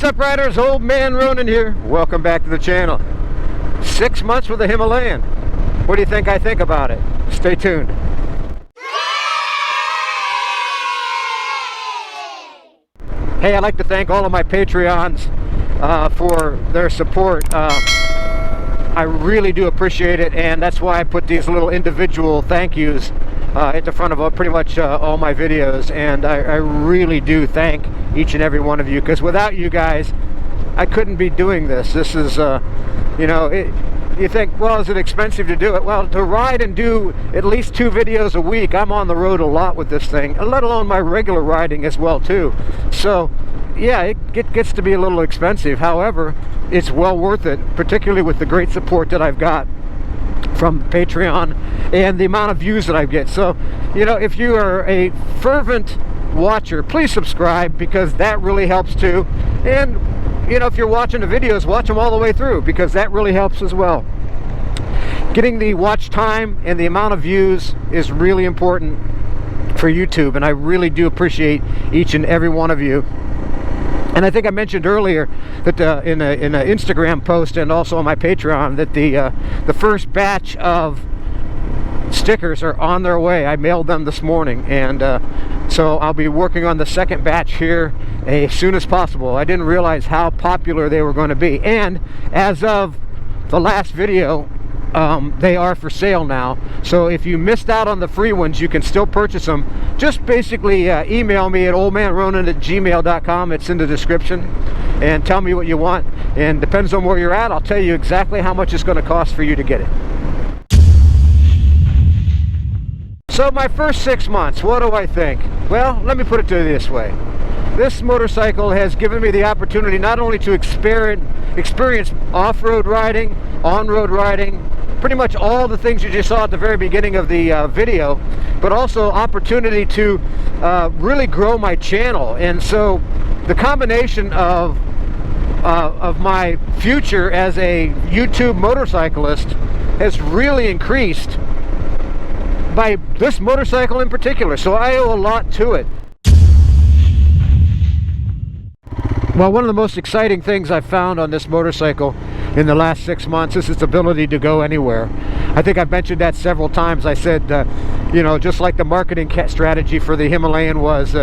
up, riders? Old Man Ronin here. Welcome back to the channel. 6 months with the Himalayan. What do you think I think about it? Stay tuned. Hey, I'd like to thank all of my Patreons for their support. I really do appreciate it, and that's why I put these little individual thank yous at the front of pretty much all my videos, and I really do thank each and every one of you, because without you guys I couldn't be doing this. This is you know, you think, well, is it expensive to do it? Well, to ride and do at least 2 videos a week, I'm on the road a lot with this thing, let alone my regular riding as well too. So yeah, it gets to be a little expensive. However, it's well worth it, particularly with the great support that I've got from Patreon and the amount of views that I get. So, you know, if you are a fervent watcher, please subscribe, because that really helps too. And, you know, if you're watching the videos, watch them all the way through, because that really helps as well. Getting the watch time and the amount of views is really important for YouTube, and I really do appreciate each and every one of you. And I think I mentioned earlier that in an Instagram post and also on my Patreon that the first batch of stickers are on their way. I mailed them this morning, and so I'll be working on the second batch here as soon as possible. I didn't realize how popular they were going to be, and as of the last video, they are for sale now. So if you missed out on the free ones, you can still purchase them. Just basically email me at olmanronin@gmail.com. It's in the description, and tell me what you want, and depends on where you're at, I'll tell you exactly how much it's going to cost for you to get it. So my first 6 months, what do I think? Well, let me put it to you this way. This motorcycle has given me the opportunity not only to experience off-road riding, on-road riding, pretty much all the things you just saw at the very beginning of the video, but also opportunity to really grow my channel. And so the combination of my future as a YouTube motorcyclist has really increased by this motorcycle in particular. So I owe a lot to it. Well, one of the most exciting things I've found on this motorcycle in the last 6 months is its ability to go anywhere. I think I've mentioned that several times. I said, you know, just like the marketing strategy for the Himalayan was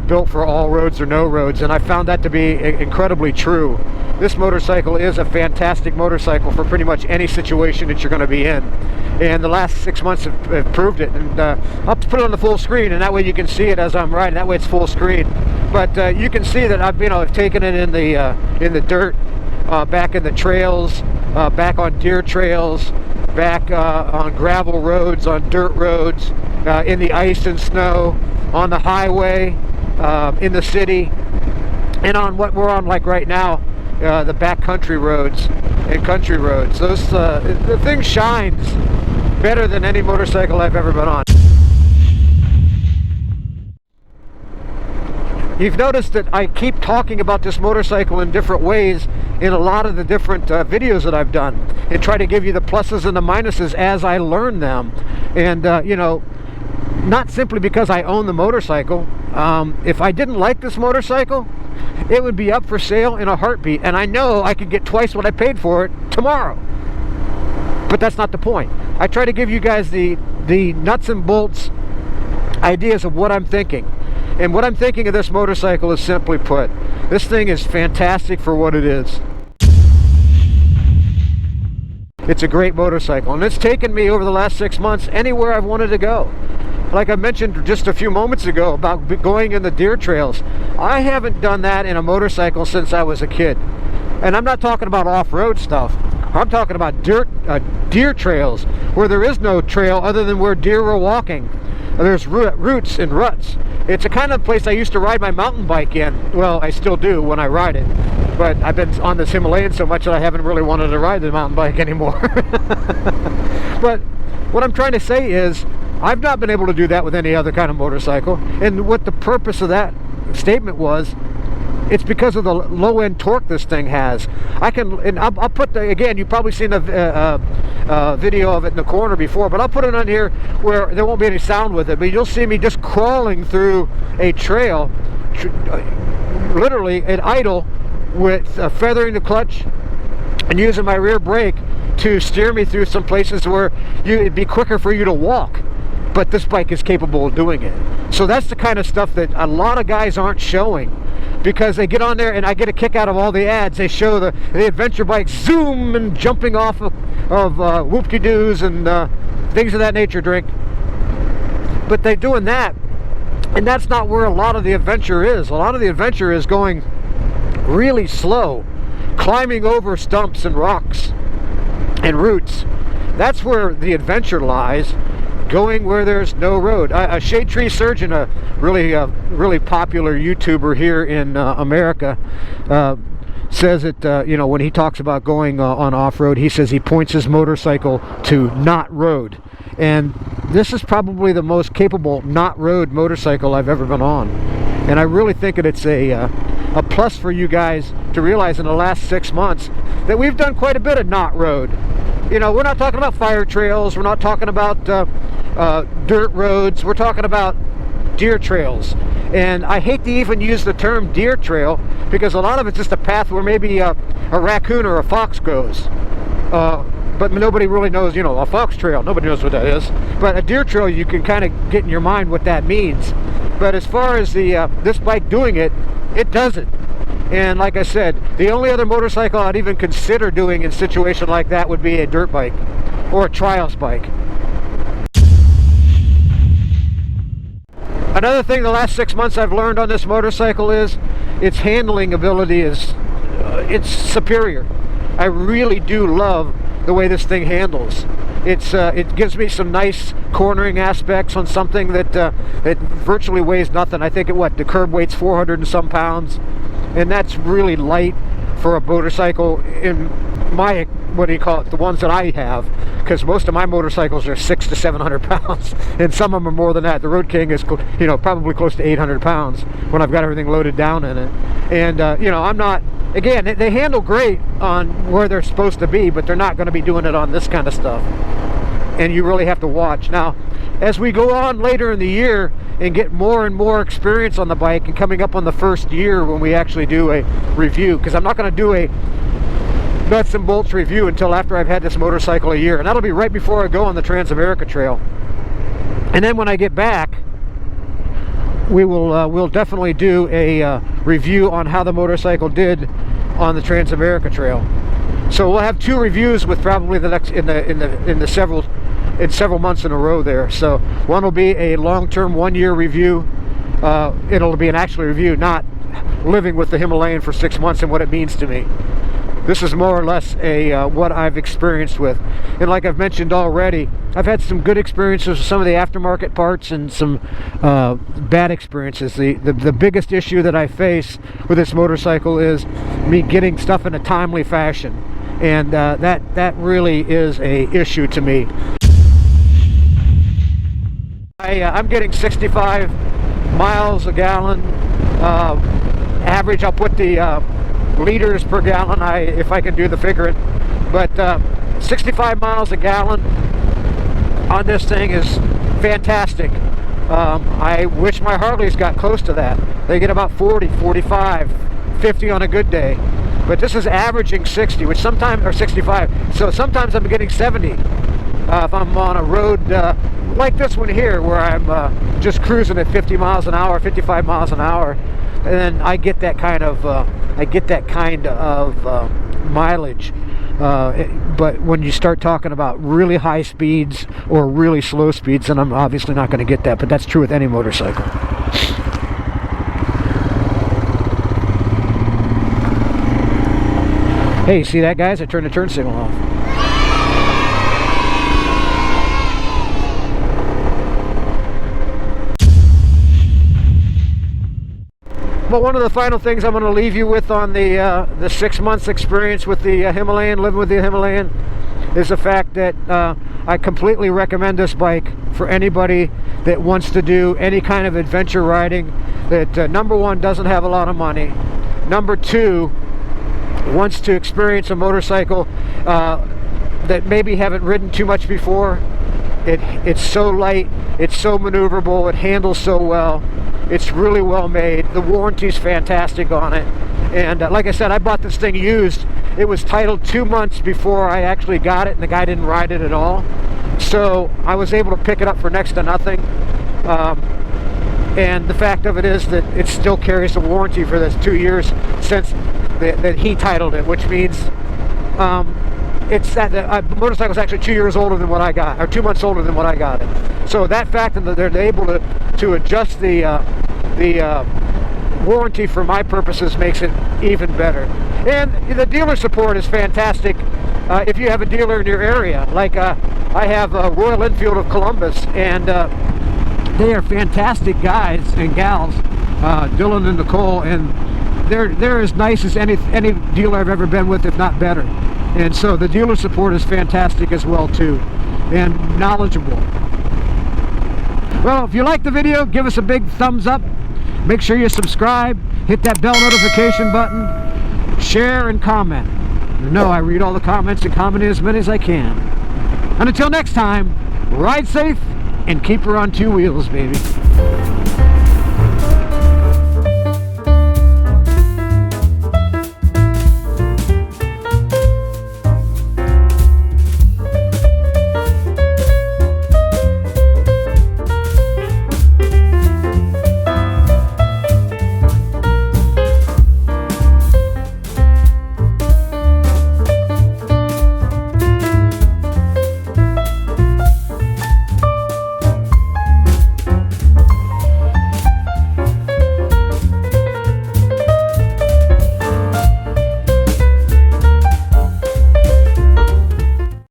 built for all roads or no roads, and I found that to be incredibly true. This motorcycle is a fantastic motorcycle for pretty much any situation that you're going to be in, and the last 6 months have proved it. And I'll put it on the full screen, and that way you can see it as I'm riding. That way it's full screen. But you can see that I've taken it in the dirt, back in the trails, back on deer trails, back on gravel roads, on dirt roads, in the ice and snow, on the highway, in the city, and on what we're on like right now, the backcountry roads and country roads. Those the thing shines better than any motorcycle I've ever been on. You've noticed that I keep talking about this motorcycle in different ways in a lot of the different videos that I've done, and try to give you the pluses and the minuses as I learn them. And you know, not simply because I own the motorcycle. If I didn't like this motorcycle, it would be up for sale in a heartbeat, and I know I could get twice what I paid for it tomorrow. But that's not the point. I try to give you guys the nuts and bolts ideas of what I'm thinking. And what I'm thinking of this motorcycle is, simply put, this thing is fantastic for what it is. It's a great motorcycle, and it's taken me over the last 6 months anywhere I've wanted to go. Like I mentioned just a few moments ago about going in the deer trails. I haven't done that in a motorcycle since I was a kid. And I'm not talking about off-road stuff. I'm talking about deer trails where there is no trail other than where deer were walking. There's roots and ruts. It's a kind of place I used to ride my mountain bike in. Well, I still do when I ride it. But I've been on this Himalayan so much that I haven't really wanted to ride the mountain bike anymore. But what I'm trying to say is, I've not been able to do that with any other kind of motorcycle. And what the purpose of that statement was, it's because of the low-end torque this thing has. I'll put the, again, you've probably seen a video of it in the corner before, but I'll put it on here where there won't be any sound with it, but you'll see me just crawling through a trail, literally at idle, with feathering the clutch and using my rear brake to steer me through some places where it'd be quicker for you to walk, but this bike is capable of doing it. So that's the kind of stuff that a lot of guys aren't showing, because they get on there, and I get a kick out of all the ads. They show the adventure bikes zoom and jumping off of whoop-de-doos and things of that nature, Drink. But they're doing that, and that's not where a lot of the adventure is. A lot of the adventure is going really slow, climbing over stumps and rocks and roots. That's where the adventure lies, going where there's no road. A shade tree surgeon, a really popular YouTuber here in America, says that you know, when he talks about going on off-road, he says he points his motorcycle to not road, and this is probably the most capable not road motorcycle I've ever been on. And I really think that it's a plus for you guys to realize in the last 6 months that we've done quite a bit of not road. You know, we're not talking about fire trails, we're not talking about dirt roads, we're talking about deer trails. And I hate to even use the term deer trail, because a lot of it's just a path where maybe a raccoon or a fox goes. But nobody really knows, you know, a fox trail, nobody knows what that is. But a deer trail, you can kind of get in your mind what that means. But as far as this bike doing it, it does it. And like I said, the only other motorcycle I'd even consider doing in a situation like that would be a dirt bike or a trials bike. Another thing the last 6 months I've learned on this motorcycle is its handling ability is it's superior. I really do love the way this thing handles. It gives me some nice cornering aspects on something that it virtually weighs nothing. I think the curb weight's 400 and some pounds, and that's really light for a motorcycle in my, what do you call it, the ones that I have, because most of my motorcycles are 600 to 700 pounds, and some of them are more than that. The Road King is, you know, probably close to 800 pounds when I've got everything loaded down in it. And you know, I'm not, again, they handle great on where they're supposed to be, but they're not going to be doing it on this kind of stuff. And you really have to watch. Now, as we go on later in the year and get more and more experience on the bike, and coming up on the first year when we actually do a review, because I'm not going to do a nuts and bolts review until after I've had this motorcycle a year, and that'll be right before I go on the Trans-America Trail. And then when I get back, we'll definitely do a review on how the motorcycle did on the Trans-America Trail. So we'll have 2 reviews with probably the next in several months in a row there. So one will be a long-term 1-year review. It'll be an actual review, not living with the Himalayan for 6 months and what it means to me. This is more or less a what I've experienced with. And like I've mentioned already, I've had some good experiences with some of the aftermarket parts and some bad experiences. The biggest issue that I face with this motorcycle is me getting stuff in a timely fashion. And that really is a issue to me. I'm getting 65 miles a gallon average. I'll put the liters per gallon, if I can do the figuring, but 65 miles a gallon on this thing is fantastic. I wish my Harleys got close to that. They get about 40, 45, 50 on a good day, but this is averaging 60, which sometimes, or 65, so sometimes I'm getting 70 if I'm on a road like this one here, where I'm just cruising at 50 miles an hour, 55 miles an hour, and then I get that kind of mileage. But when you start talking about really high speeds or really slow speeds, then I'm obviously not going to get that. But that's true with any motorcycle. Hey, see that, guys? I turned the turn signal off. But one of the final things I'm going to leave you with on the 6 months experience with the Himalayan, living with the Himalayan, is the fact that I completely recommend this bike for anybody that wants to do any kind of adventure riding, that number one, doesn't have a lot of money, number two, wants to experience a motorcycle that maybe haven't ridden too much before. It's so light, it's so maneuverable, it handles so well. It's really well made. The warranty's fantastic on it. And like I said, I bought this thing used. It was titled 2 months before I actually got it, and the guy didn't ride it at all. So I was able to pick it up for next to nothing. And the fact of it is that it still carries a warranty for this 2 years since that he titled it, which means it's that the motorcycle is actually 2 years older than what I got, or 2 months older than what I got it. So that fact that they're able to adjust the warranty for my purposes makes it even better. And the dealer support is fantastic. If you have a dealer in your area, like I have Royal Enfield of Columbus, and they are fantastic guys and gals, Dylan and Nicole, and they're as nice as any dealer I've ever been with, if not better. And so the dealer support is fantastic as well too, and knowledgeable. Well, if you like the video, give us a big thumbs up. Make sure you subscribe, hit that bell notification button, share and comment. You know I read all the comments and comment as many as I can. And until next time, ride safe and keep her on 2 wheels, baby.